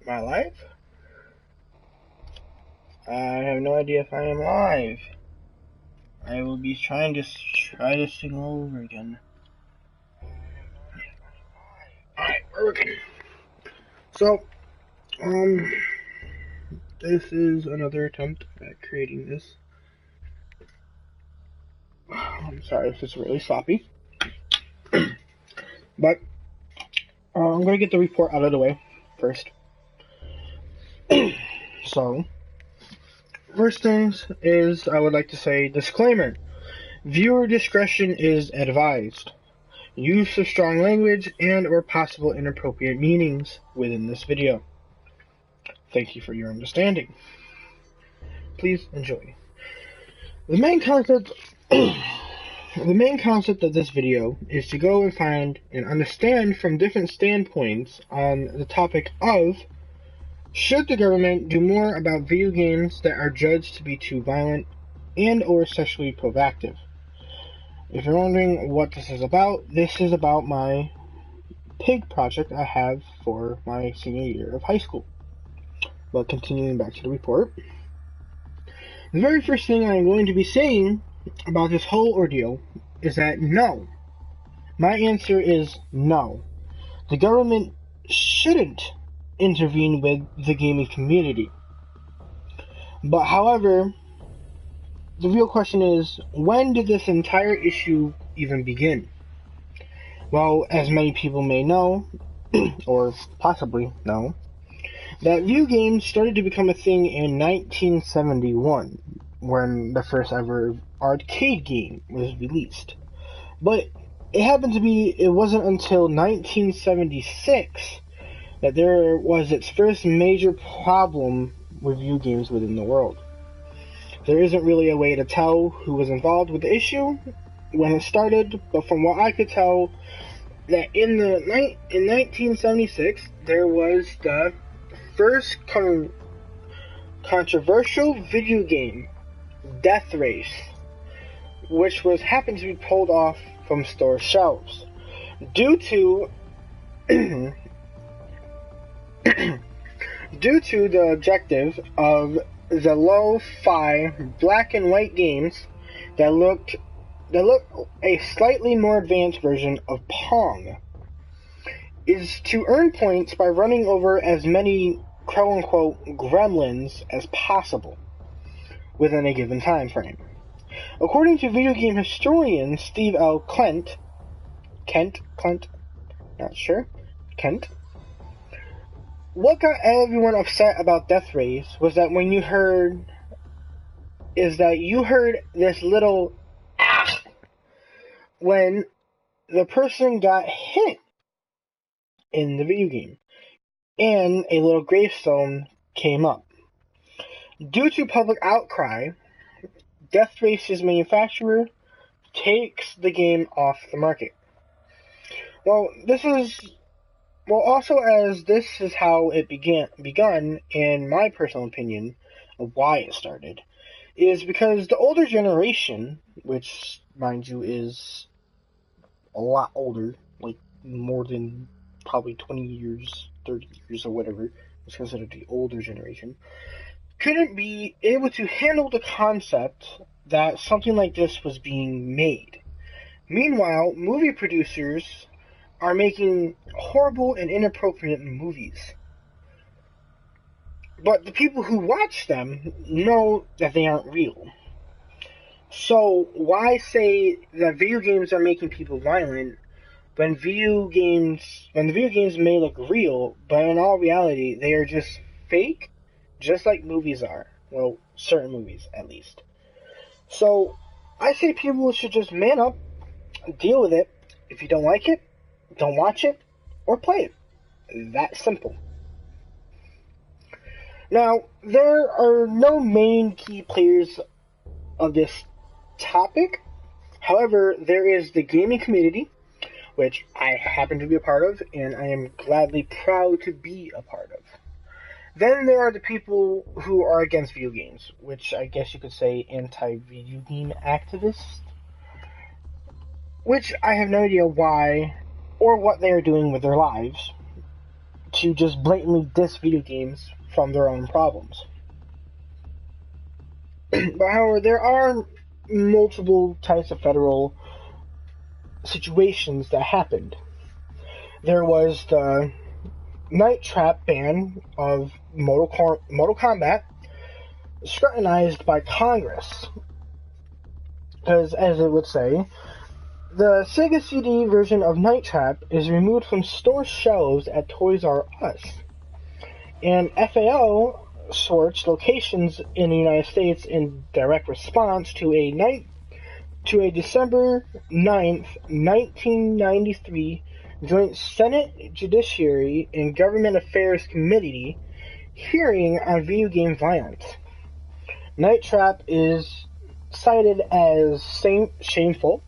Am I live? I have no idea if I am live. I will be trying to try this thing over again. Alright, we're working. So, this is another attempt at creating this. I'm sorry if it's really sloppy. But, I'm going to get the report out of the way first. So, first things is I would like to say disclaimer. Viewer discretion is advised. Use of strong language and or possible inappropriate meanings within this video. Thank you for your understanding. Please enjoy. The main concept of this video is to go and find and understand from different standpoints on the topic of should the government do more about video games that are judged to be too violent and or sexually provocative. If you're wondering what this is about my pig project I have for my senior year of high school. But continuing back to the report, the very first thing I'm going to be saying about this whole ordeal is that no. My answer is no. The government shouldn't intervene with the gaming community. But however, the real question is, when did this entire issue even begin? Well, as many people may know, or possibly know, that video games started to become a thing in 1971, when the first ever arcade game was released. But it wasn't until 1976 that there was its first major problem with video games within the world. There isn't really a way to tell who was involved with the issue when it started, but from what I could tell, that in 1976 there was the first controversial video game, Death Race, which happened to be pulled off from store shelves due to the objective of the lo-fi black and white games that looked a slightly more advanced version of Pong, is to earn points by running over as many quote-unquote gremlins as possible within a given time frame. According to video game historian Steve L. Kent, not sure, Kent, what got everyone upset about Death Race was that you heard this little when the person got hit in the video game, and a little gravestone came up. Due to public outcry, Death Race's manufacturer takes the game off the market. This is how it begun, in my personal opinion, of why it started, is because the older generation, which, mind you, is a lot older, like more than probably 20 years, 30 years, or whatever, is considered the older generation, couldn't be able to handle the concept that something like this was being made. Meanwhile, movie producers are making horrible and inappropriate movies. But the people who watch them know that they aren't real. So why say that video games are making people violent when the video games may look real, but in all reality they are just fake, just like movies are. Well, certain movies at least. So I say people should just man up, deal with it. If you don't like it, don't watch it or play it. That simple. Now, there are no main key players of this topic. However, there is the gaming community, which I happen to be a part of, and I am gladly proud to be a part of. Then there are the people who are against video games, which I guess you could say anti-video game activists, which I have no idea why or what they are doing with their lives. to just blatantly diss video games from their own problems. But however, there are multiple types of federal situations that happened. There was the Night Trap ban of Mortal Kombat, scrutinized by Congress, because, as it would say, the Sega CD version of Night Trap is removed from store shelves at Toys R Us, and FAO sorts locations in the United States in direct response to a December 9th, 1993 Joint Senate Judiciary and Government Affairs Committee hearing on video game violence. Night Trap is cited as shameful,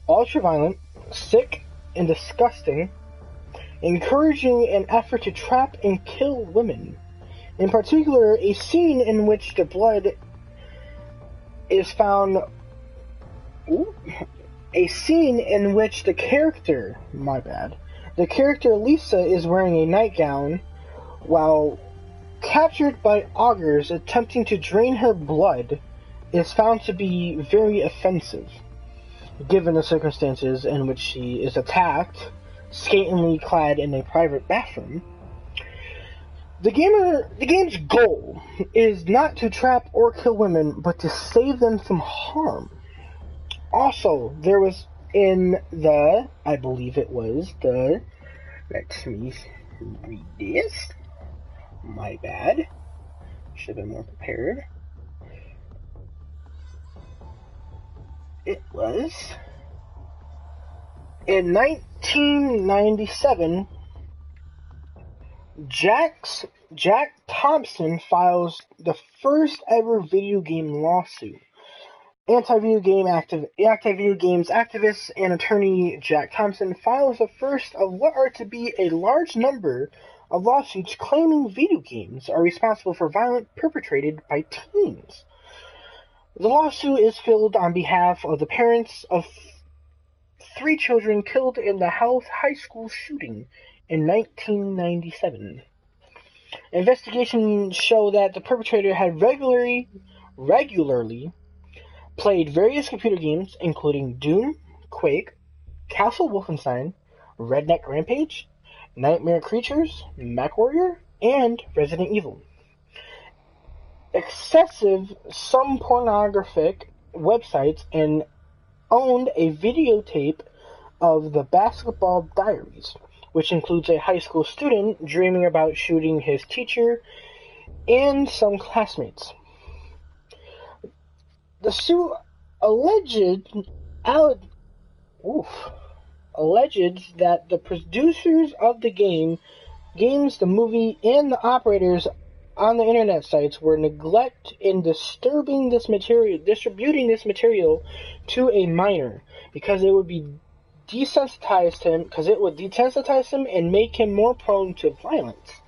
ultra-violent, sick, and disgusting, encouraging an effort to trap and kill women. In particular, a scene in which the blood is found... A scene in which the character Lisa is wearing a nightgown while captured by augurs attempting to drain her blood is found to be very offensive, given the circumstances in which she is attacked, scantily clad in a private bathroom. The game's goal is not to trap or kill women, but to save them from harm. Also, there was let me read this. My bad. Should have been more prepared. It was in 1997, Jack Thompson files the first ever video game lawsuit. Anti-video games activist and attorney Jack Thompson files the first of what are to be a large number of lawsuits claiming video games are responsible for violence perpetrated by teens. The lawsuit is filed on behalf of the parents of 3 children killed in the high school shooting in 1997. Investigations show that the perpetrator had regularly played various computer games, including Doom, Quake, Castle Wolfenstein, Redneck Rampage, Nightmare Creatures, MechWarrior, and Resident Evil. Excessive, some pornographic websites, and owned a videotape of the Basketball Diaries, which includes a high school student dreaming about shooting his teacher and some classmates. The suit alleged that the producers of the games, the movie, and the operators on the internet sites were neglect in distributing this material to a minor because it would desensitize him and make him more prone to violence.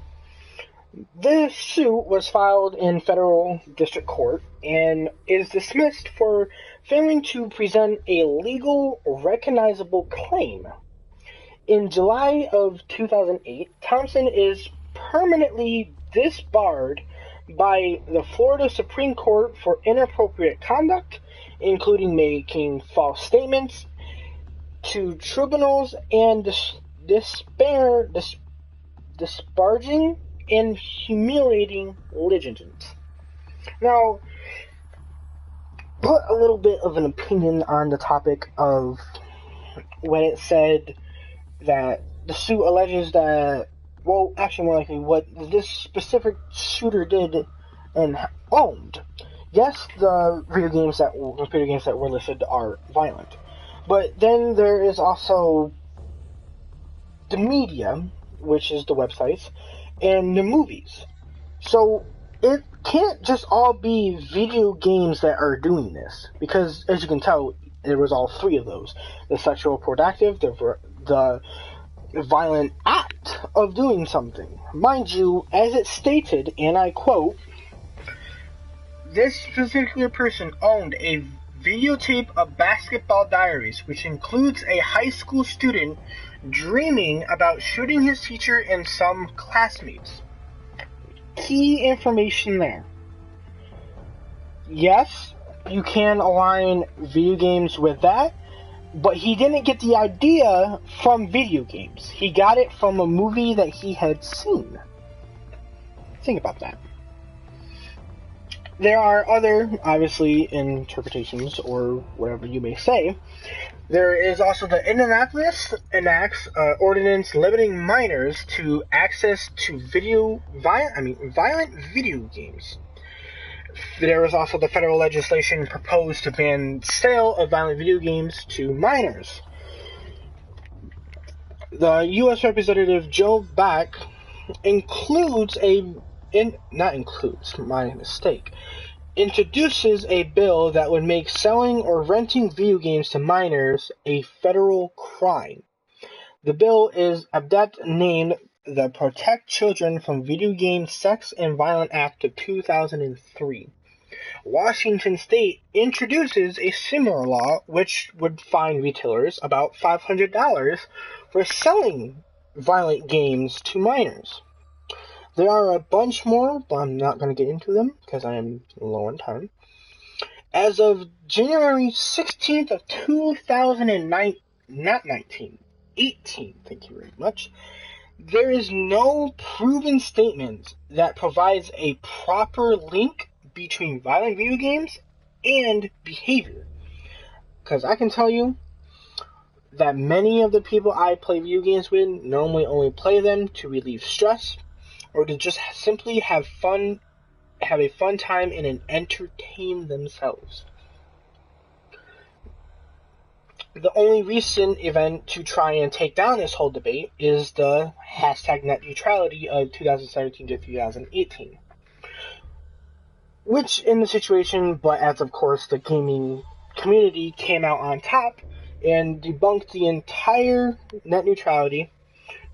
This suit was filed in federal district court and is dismissed for failing to present a legal, recognizable claim. In July of 2008, Thompson is permanently disbarred by the Florida Supreme Court for inappropriate conduct, including making false statements to tribunals and disparaging and humiliating litigants. Now, put a little bit of an opinion on the topic of when it said that the suit alleges that, well, actually more likely what this specific shooter did and owned. Yes, the computer games that were listed are violent, but then there is also the media, which is the websites, and the movies. So it can't just all be video games that are doing this, because as you can tell, there was all 3 of those: the sexual productive, the violent act of doing something. Mind you, as it stated, and I quote, this particular person owned a videotape of basketball diaries, which includes a high school student dreaming about shooting his teacher and some classmates. Key information there. Yes, you can align video games with that, but he didn't get the idea from video games. He got it from a movie that he had seen. Think about that. There are other, obviously, interpretations, or whatever you may say. There is also the Indianapolis enacts ordinance limiting minors to access to violent video games. There was also the federal legislation proposed to ban sale of violent video games to minors. The U.S. Representative Joe Bach introduces a bill that would make selling or renting video games to minors a federal crime. The bill is adeptly named the Protect Children from Video Game Sex and Violence Act of 2003. Washington State introduces a similar law which would fine retailers about $500 for selling violent games to minors. There are a bunch more, but I'm not going to get into them because I am low on time. As of January 16th of 2018, thank you very much, there is no proven statement that provides a proper link between violent video games and behavior. Because I can tell you that many of the people I play video games with normally only play them to relieve stress or to just simply have a fun time and entertain themselves. The only recent event to try and take down this whole debate is the hashtag net neutrality of 2017 to 2018. Which in the situation, but as of course the gaming community came out on top and debunked the entire net neutrality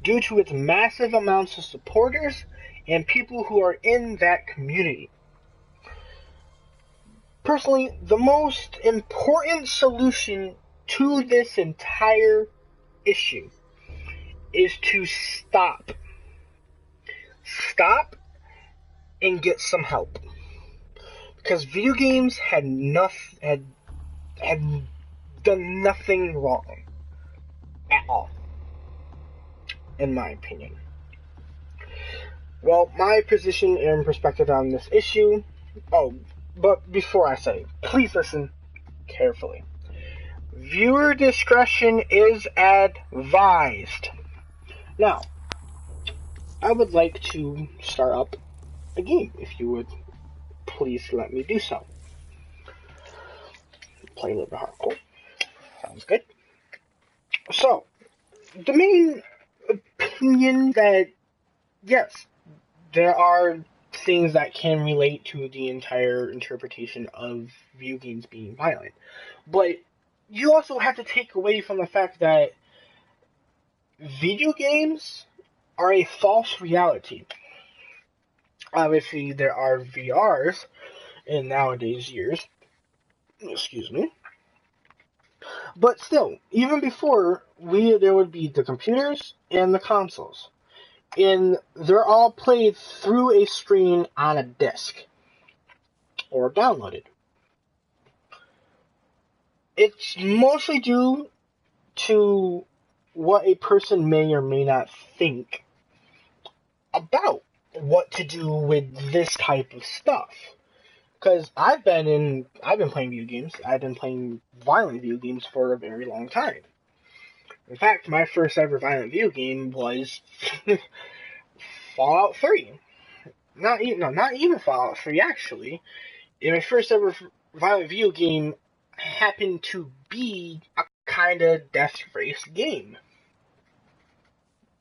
due to its massive amounts of supporters and people who are in that community. Personally, the most important solution to this entire issue is to stop. Stop and get some help. Because video games had done nothing wrong at all, in my opinion. Well, my position and perspective on this issue. Oh, but before I say, please listen carefully. Viewer discretion is advised. Now, I would like to start up a game, if you would please let me do so. Play a little bit hardcore. Sounds good. So, the main opinion that, yes, there are things that can relate to the entire interpretation of video games being violent. But you also have to take away from the fact that video games are a false reality. Obviously, there are VRs in nowadays years. Excuse me. But still, even before, there would be the computers and the consoles. And they're all played through a screen on a disc. Or downloaded. It's mostly due to what a person may or may not think about what to do with this type of stuff. Because I've been playing video games. I've been playing violent video games for a very long time. In fact, my first ever violent video game was Fallout 3. Not even Fallout 3, actually. And my first ever violent video game happened to be a kind of death race game.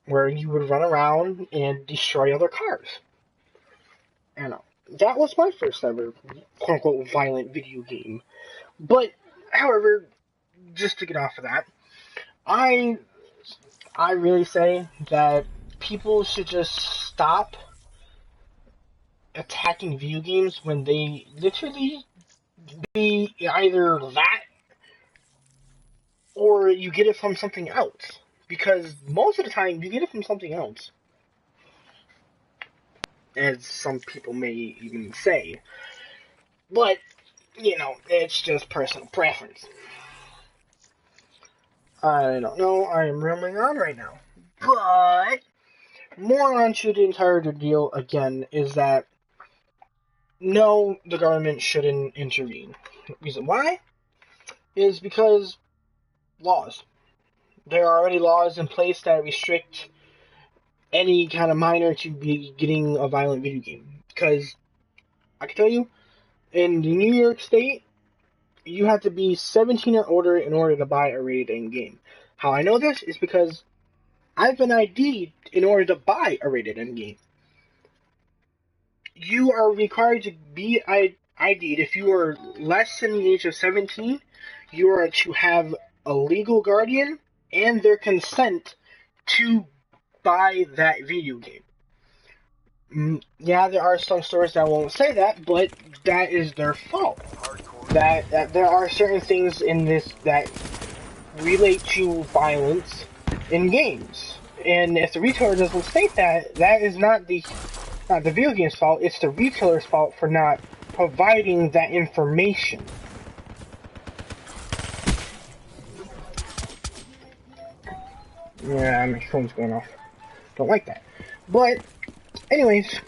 Where you would run around and destroy other cars. I know. That was my first ever, quote-unquote, violent video game. But, however, just to get off of that, I really say that people should just stop attacking video games when they literally be either that or you get it from something else. Because most of the time, you get it from something else. As some people may even say. But, it's just personal preference. I don't know, I am rambling on right now. But, more onto the entire deal again is that no, the government shouldn't intervene. The reason why is because laws. There are already laws in place that restrict any kind of minor to be getting a violent video game. Because I can tell you, in the New York State, you have to be 17 or older in order to buy a rated M game. How I know this is because I've been ID'd in order to buy a rated M game. You are required to be ID'd if you are less than the age of 17. You are to have a legal guardian and their consent to buy that video game. Yeah, there are some stores that won't say that, but that is their fault. That there are certain things in this that relate to violence in games, and if the retailer doesn't state that, that is not the video game's fault. It's the retailer's fault for not providing that information. Yeah, my phone's going off. Don't like that. But, anyways,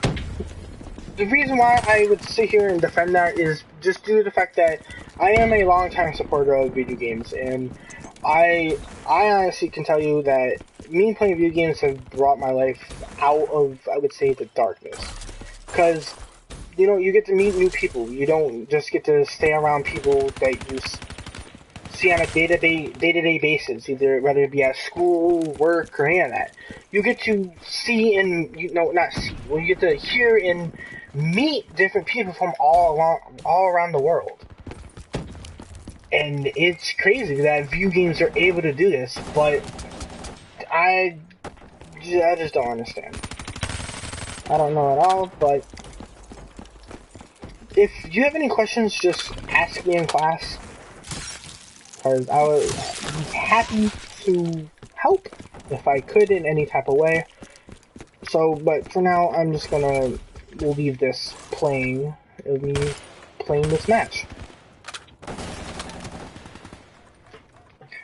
the reason why I would sit here and defend that is just due to the fact that I am a long-time supporter of video games, and I honestly can tell you that me playing video games have brought my life out of, I would say, the darkness. Because, you get to meet new people. You don't just get to stay around people that you see on a day-to-day basis, whether it be at school, work, or any of that. You get to see and, you get to hear and meet different people from all around the world. And it's crazy that video games are able to do this, but I just don't understand. I don't know at all, but if you have any questions, just ask me in class, because I would be happy to help if I could in any type of way. So, but for now, I'm just gonna leave this playing this match.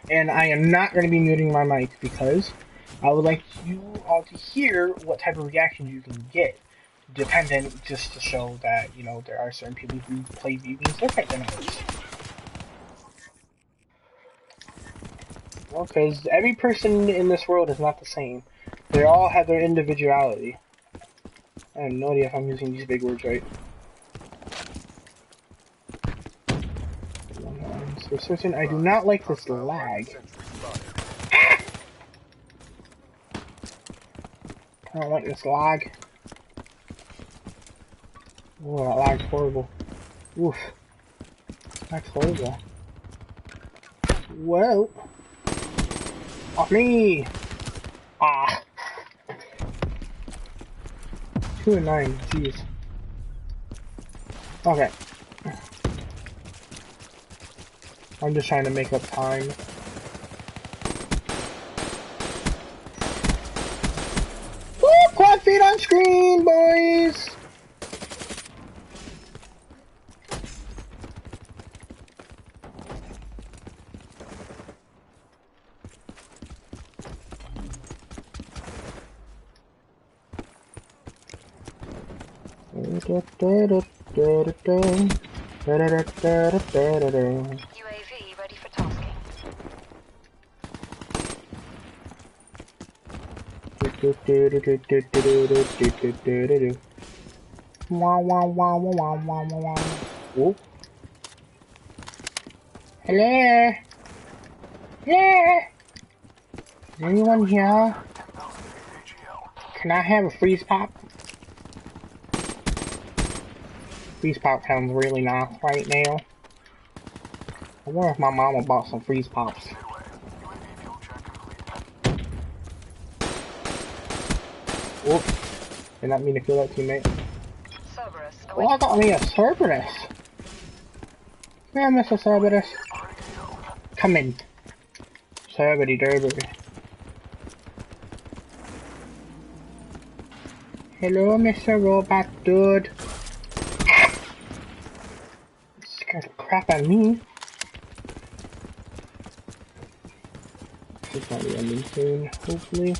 And I am not going to be muting my mic because I would like you all to hear what type of reactions you can get, dependent, just to show that, there are certain people who play video games different than others. Well, because every person in this world is not the same. They all have their individuality. I have no idea if I'm using these big words right. For certain, I do not like this lag. Ah! I don't like this lag. Oh, that lag's horrible. Oof. That's horrible. Whoa. Off me! Ah. 2 and 9, jeez. Okay. I'm just trying to make up time. Woo! Quad feet on screen, boys! UAV ready for tasking. Oh. Hello? Hello? Is anyone here? Can I have a freeze pop? Freeze pop sounds really nice right now. I wonder if my mama bought some freeze pops. Whoops. Did not mean to kill that teammate. Oh, I got me a Cerberus. Yeah, Mr. Cerberus. Come in. Cerbity Derby. Hello, Mr. Robot Dude. Scared the crap out of me. This might be ending soon, hopefully.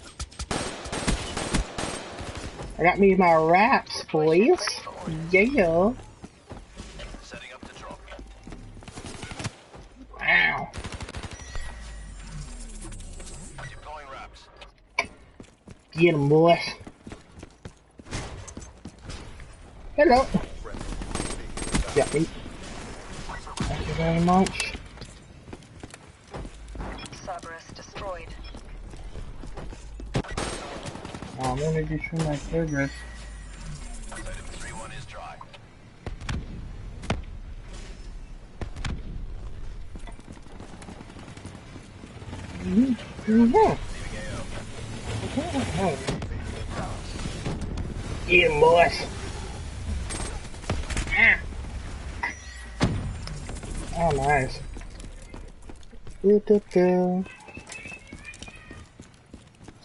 I got me my wraps, please. Yeah. Setting up the drop. Wow. Deploying wraps. Get 'em, boys. Hello. Got me. Thank you very much. Cerberus destroyed. Oh, I'm gonna do some of my Cerberus. Item 3-1 is dry. Get 'em, boys. Ah. Oh, nice.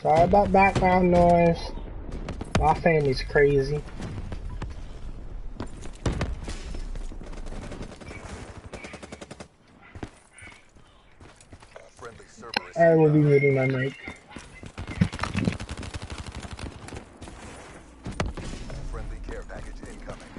Sorry about background noise. My family's crazy. Friendly Cerberus. I will be muting my mic. Friendly care package incoming.